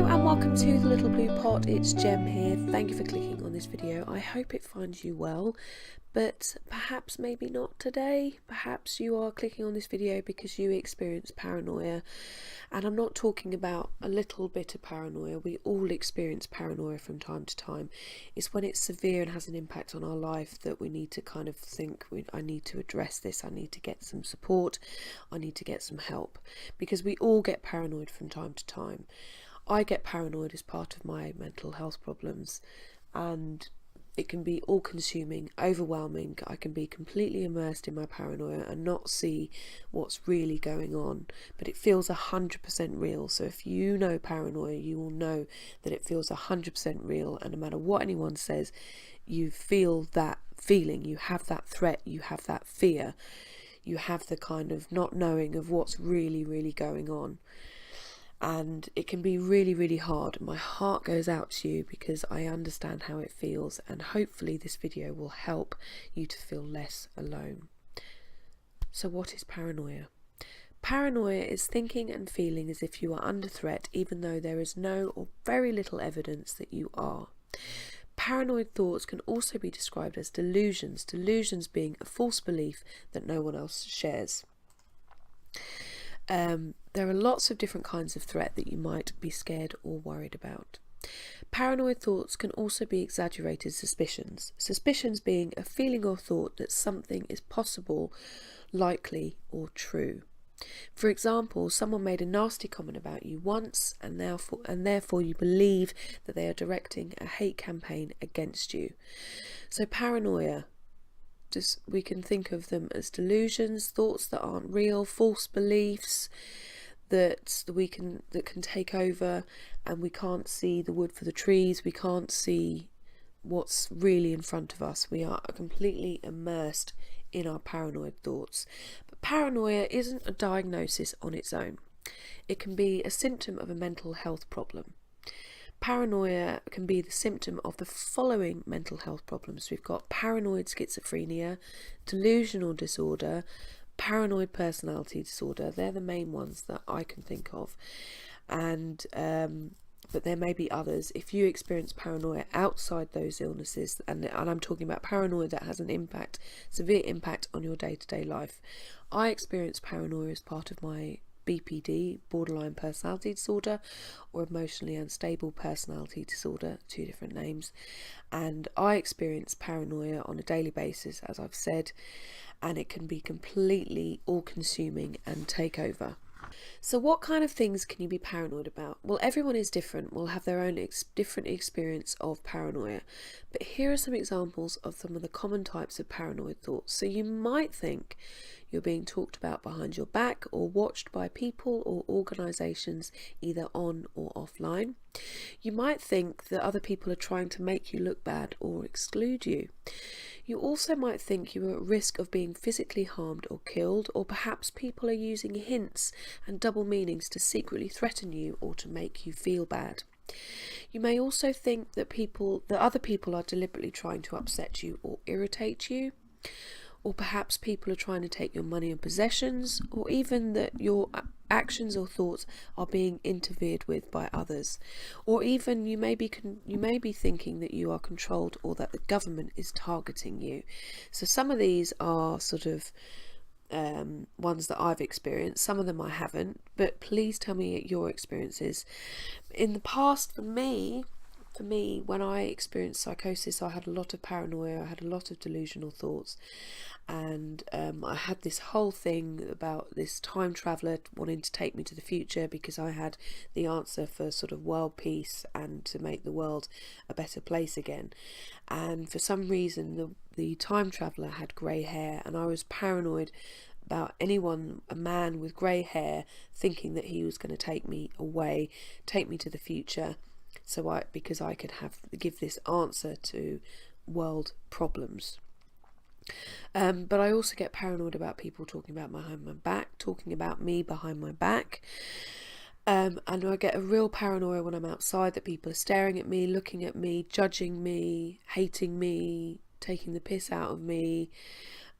and welcome to the Little Blue Pot. It's Jem here. Thank you for clicking on this video. I hope it finds you well, but perhaps maybe not today. Perhaps you are clicking on this video because you experience paranoia, and I'm not talking about a little bit of paranoia. We all experience paranoia from time to time. It's when it's severe and has an impact on our life that we need to kind of think, I need to address this, I need to get some support, I need to get some help, because we all get paranoid from time to time. I get paranoid as part of my mental health problems, and it can be all-consuming, overwhelming. I can be completely immersed in my paranoia and not see what's really going on, but it feels 100% real. So if you know paranoia, you will know that it feels 100% real, and no matter what anyone says, you feel that feeling, you have that threat, you have that fear, you have the kind of not knowing of what's really going on. And it can be really hard. My heart goes out to you because I understand how it feels, and hopefully this video will help you to feel less alone. So what is paranoia? Paranoia is thinking and feeling as if you are under threat, even though there is no or very little evidence that you are. Paranoid thoughts can also be described as delusions being a false belief that no one else shares. There are lots of different kinds of threat that you might be scared or worried about. Paranoid thoughts can also be exaggerated suspicions being a feeling or thought that something is possible, likely or true. For example, someone made a nasty comment about you once, and therefore you believe that they are directing a hate campaign against you. So paranoia, we can think of them as delusions, thoughts that aren't real, false beliefs that can take over, and we can't see the wood for the trees, we can't see what's really in front of us. We are completely immersed in our paranoid thoughts. But paranoia isn't a diagnosis on its own. It can be a symptom of a mental health problem. Paranoia can be the symptom of the following mental health problems. We've got paranoid schizophrenia, delusional disorder, paranoid personality disorder. They're the main ones that I can think of, and but there may be others. If you experience paranoia outside those illnesses, and I'm talking about paranoia that has an impact, severe impact on your day-to-day life. I experience paranoia as part of my BPD, borderline personality disorder, or emotionally unstable personality disorder, two different names, and I experience paranoia on a daily basis, as I've said, and it can be completely all-consuming and take over. So what kind of things can you be paranoid about? Well, everyone is different, will have their own different experience of paranoia, but here are some examples of some of the common types of paranoid thoughts. So you might think you're being talked about behind your back or watched by people or organisations, either on or offline. You might think that other people are trying to make you look bad or exclude you. You also might think you are at risk of being physically harmed or killed, or perhaps people are using hints and double meanings to secretly threaten you or to make you feel bad. You may also think that other people are deliberately trying to upset you or irritate you, or perhaps people are trying to take your money and possessions, or even that your actions or thoughts are being interfered with by others, or even you may be thinking that you are controlled or that the government is targeting you. So some of these are sort of ones that I've experienced. Some of them I haven't, but please tell me your experiences. In the past, for me, when I experienced psychosis, I had a lot of paranoia, I had a lot of delusional thoughts, and I had this whole thing about this time traveller wanting to take me to the future because I had the answer for sort of world peace and to make the world a better place again. And for some reason the time traveller had grey hair, and I was paranoid about a man with grey hair, thinking that he was going to take me away, take me to the future, because I could give this answer to world problems. But I also get paranoid about people talking about behind my back, talking about me behind my back. And I get a real paranoia when I'm outside that people are staring at me, looking at me, judging me, hating me, taking the piss out of me.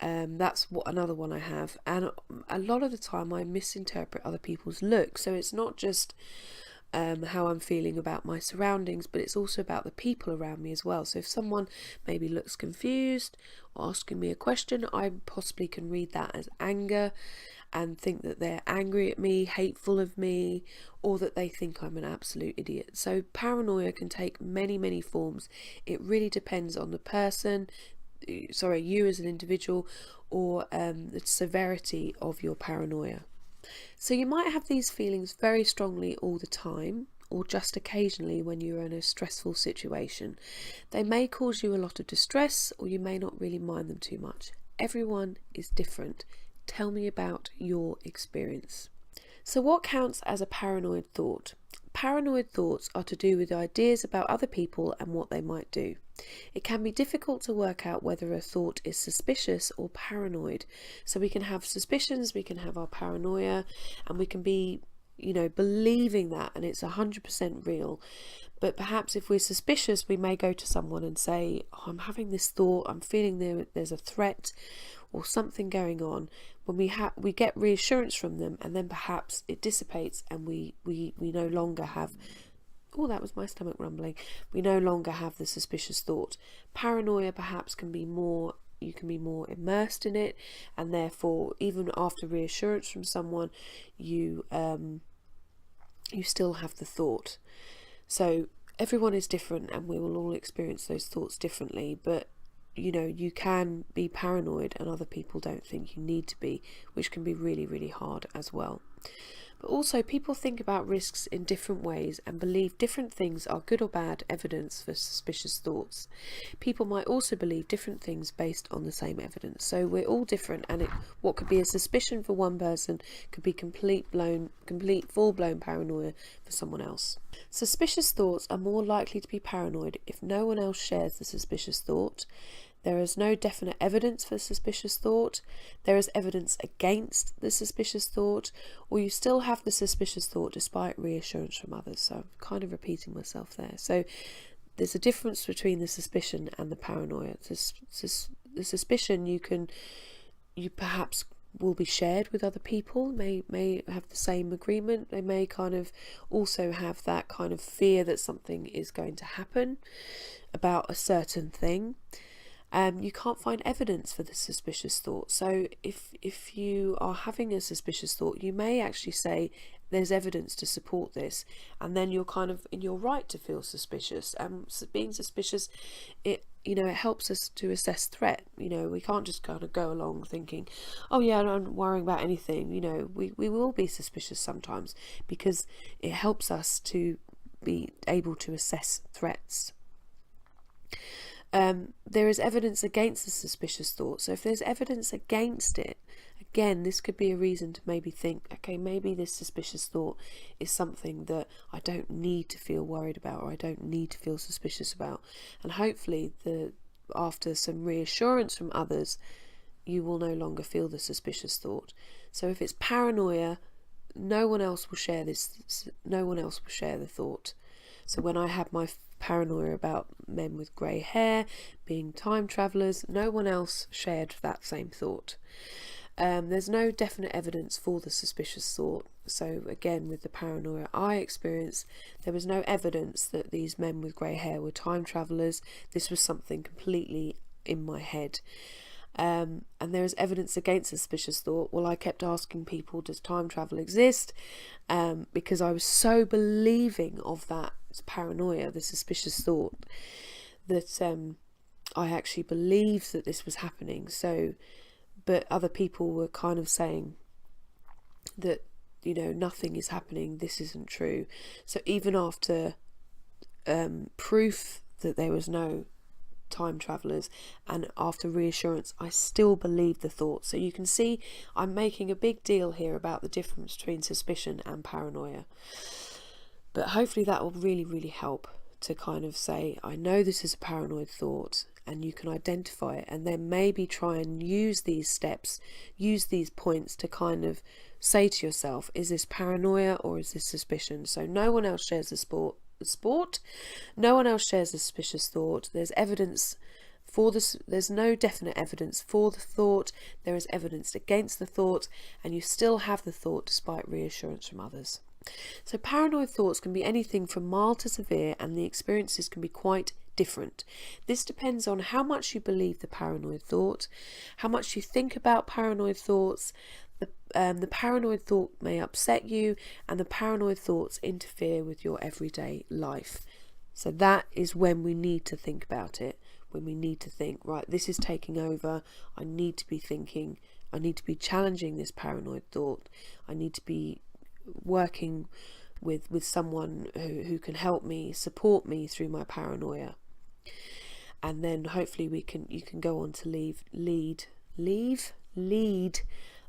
That's another one I have. And a lot of the time I misinterpret other people's looks. So it's not just how I'm feeling about my surroundings, but it's also about the people around me as well. So if someone maybe looks confused or asking me a question, I possibly can read that as anger and think that they're angry at me, hateful of me, or that they think I'm an absolute idiot. So paranoia can take many, many forms. It really depends on the person, you as an individual, or the severity of your paranoia. So you might have these feelings very strongly all the time, or just occasionally when you're in a stressful situation. They may cause you a lot of distress, or you may not really mind them too much. Everyone is different. Tell me about your experience. So what counts as a paranoid thought? Paranoid thoughts are to do with ideas about other people and what they might do. It can be difficult to work out whether a thought is suspicious or paranoid. So we can have suspicions, we can have our paranoia, and we can be, believing that and it's 100% real. But perhaps if we're suspicious, we may go to someone and say, oh, I'm having this thought, I'm feeling there's a threat or something going on. When we get reassurance from them, and then perhaps it dissipates and we no longer have, oh, that was my stomach rumbling, we no longer have the suspicious thought. Paranoia perhaps can be more, you can be more immersed in it, and therefore even after reassurance from someone, you still have the thought. So everyone is different and we will all experience those thoughts differently, but you can be paranoid and other people don't think you need to be, which can be really, really hard as well. But also people think about risks in different ways and believe different things are good or bad evidence for suspicious thoughts. People might also believe different things based on the same evidence. So we're all different, and what could be a suspicion for one person could be complete full-blown paranoia for someone else. Suspicious thoughts are more likely to be paranoid if no one else shares the suspicious thought. There is no definite evidence for suspicious thought. There is evidence against the suspicious thought, or you still have the suspicious thought despite reassurance from others. So I'm kind of repeating myself there. So there's a difference between the suspicion and the paranoia. The suspicion you perhaps will be shared with other people, may have the same agreement. They may kind of also have that kind of fear that something is going to happen about a certain thing. You can't find evidence for the suspicious thought. So if you are having a suspicious thought, you may actually say there's evidence to support this, and then you're kind of in your right to feel suspicious. So being suspicious, it helps us to assess threat. We can't just kind of go along thinking, oh yeah, I'm not worrying about anything. We will be suspicious sometimes because it helps us to be able to assess threats. There is evidence against the suspicious thought. So if there's evidence against it, again, this could be a reason to maybe think, okay, maybe this suspicious thought is something that I don't need to feel worried about, or I don't need to feel suspicious about. And hopefully after some reassurance from others, you will no longer feel the suspicious thought. So if it's paranoia, no one else will share the thought. So when I had my paranoia about men with grey hair being time travellers, no one else shared that same thought. There's no definite evidence for the suspicious thought. So again, with the paranoia I experienced, there was no evidence that these men with grey hair were time travellers. This was something completely in my head. And there is evidence against suspicious thought. Well, I kept asking people, does time travel exist? Because I was so believing of that paranoia, the suspicious thought, that I actually believed that this was happening. So, but other people were kind of saying that, nothing is happening, this isn't true. So even after proof that there was no time travellers, and after reassurance, I still believe the thought. So you can see I'm making a big deal here about the difference between suspicion and paranoia, but hopefully that will really, really help to kind of say, I know this is a paranoid thought, and you can identify it, and then maybe try and use these steps, use these points to kind of say to yourself, is this paranoia or is this suspicion? So no one else shares the sport, no one else shares the suspicious thought. There's evidence for this, there's no definite evidence for the thought, there is evidence against the thought, and you still have the thought despite reassurance from others. So paranoid thoughts can be anything from mild to severe, and the experiences can be quite different. This depends on how much you believe the paranoid thought, how much you think about paranoid thoughts. The paranoid thought may upset you, and the paranoid thoughts interfere with your everyday life. So that is when we need to think about it, when we need to think, right, this is taking over. I need to be thinking, I need to be challenging this paranoid thought. I need to be working with someone who can help me, support me through my paranoia. And then hopefully you can go on to lead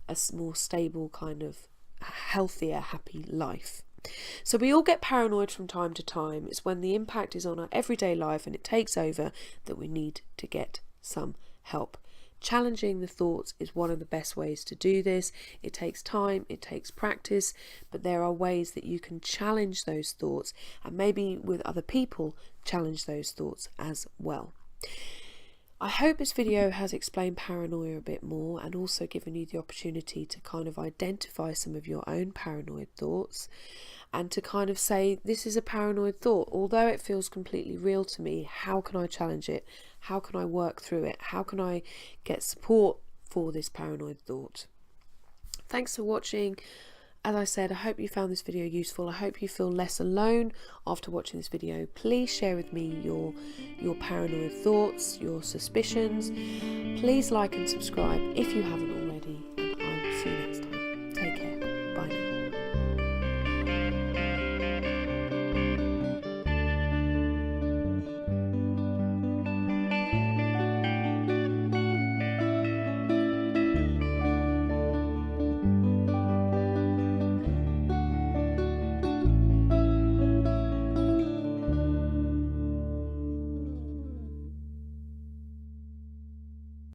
a more stable, kind of healthier, happy life. So we all get paranoid from time to time. It's when the impact is on our everyday life and it takes over that we need to get some help. Challenging the thoughts is one of the best ways to do this. It takes time, it takes practice, but there are ways that you can challenge those thoughts, and maybe with other people challenge those thoughts as well. I hope this video has explained paranoia a bit more, and also given you the opportunity to kind of identify some of your own paranoid thoughts, and to kind of say, this is a paranoid thought. Although it feels completely real to me, how can I challenge it? How can I work through it? How can I get support for this paranoid thought? Thanks for watching. As I said, I hope you found this video useful. I hope you feel less alone after watching this video. Please share with me your paranoid thoughts, your suspicions. Please like and subscribe if you haven't already.